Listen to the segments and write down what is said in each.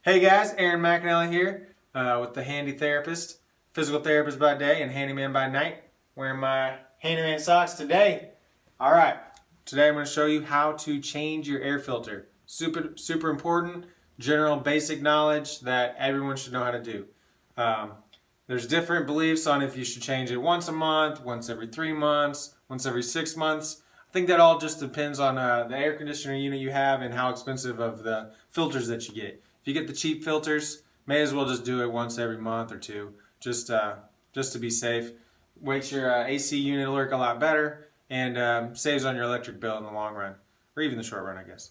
Hey guys, Aaron McAnally here with the Handy Therapist, physical therapist by day and handyman by night. Wearing my handyman socks today. Alright, today I'm going to show you how to change your air filter. Super important, general basic knowledge that everyone should know how to do. There's different beliefs on if you should change it once a month, once every 3 months, once every 6 months. I think that all just depends on the air conditioner unit you have and how expensive of the filters that you get. If you get the cheap filters, may as well just do it once every month or two, just to be safe. Makes your AC unit work a lot better and saves on your electric bill in the long run, or even the short run, I guess.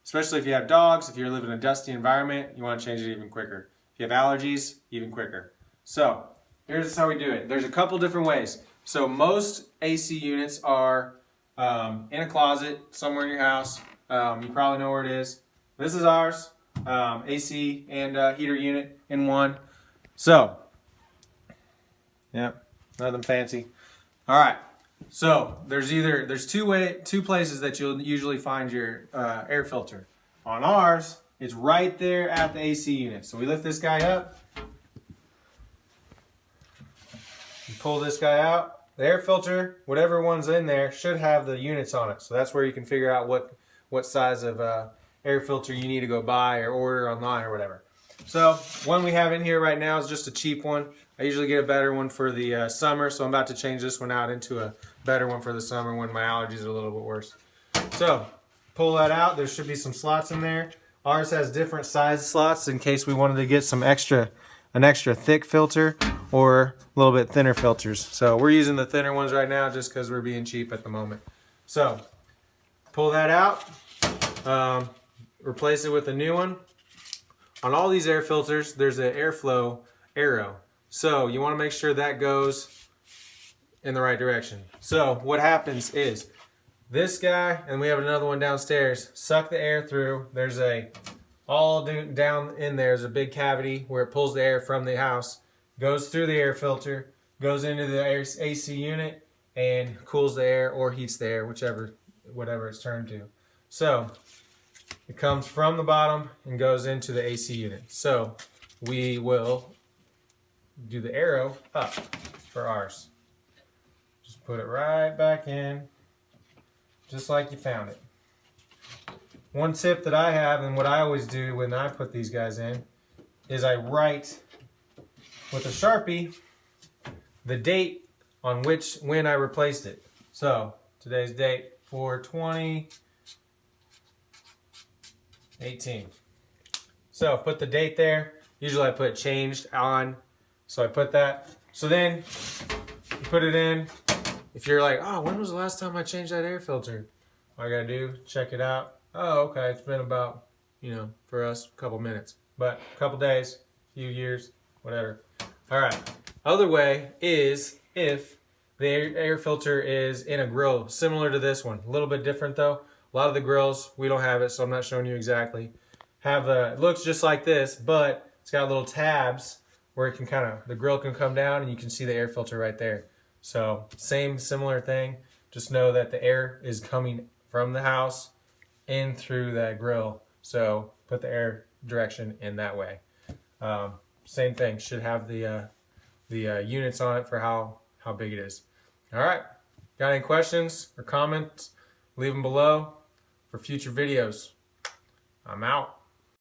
Especially if you have dogs, if you live in a dusty environment, you want to change it even quicker. If you have allergies, even quicker. So here's how we do it. There's a couple different ways. So most AC units are in a closet somewhere in your house. You probably know where it is. This is ours. AC and heater unit in one. So, yeah, nothing fancy. All right. So there's two places that you'll usually find your air filter. On ours, it's right there at the AC unit. So we lift this guy up. You pull this guy out. The air filter, whatever one's in there, should have the units on it. So that's where you can figure out what size of air filter you need to go buy or order online or whatever. So one we have in here right now is just a cheap one. I usually get a better one for the summer, so I'm about to change this one out into a better one for the summer when my allergies are a little bit worse. So pull that out. There should be some slots in there. Ours has different size slots in case we wanted to get an extra thick filter or a little bit thinner filters. So we're using the thinner ones right now just because we're being cheap at the moment. So pull that out. Replace it with a new one. On all these air filters, there's an airflow arrow. So you want to make sure that goes in the right direction. So what happens is this guy, and we have another one downstairs, suck the air through. There's down in there's a big cavity where it pulls the air from the house, goes through the air filter, goes into the AC unit, and cools the air or heats the air, whatever it's turned to. So it comes from the bottom and goes into the AC unit. So we will do the arrow up for ours. Just put it right back in, just like you found it. One tip that I have, and what I always do when I put these guys in, is I write with a Sharpie the date on when I replaced it. So today's date, 4/20/18. So put the date there. Usually I put changed on, so I put that. So then you put it in. If you're like, oh, when was the last time I changed that air filter? All I gotta do, check it out. Oh, okay, it's been about, for us, a couple minutes. But a couple days, few years, whatever. All right. Other way is if the air filter is in a grill, similar to this one. A little bit different though. A lot of the grills, we don't have it, so I'm not showing you exactly. It looks just like this, but it's got little tabs where it can the grill can come down and you can see the air filter right there. So similar thing. Just know that the air is coming from the house in through that grill. So put the air direction in that way. Same thing, should have the units on it for how big it is. All right, got any questions or comments? Leave them below for future videos. I'm out.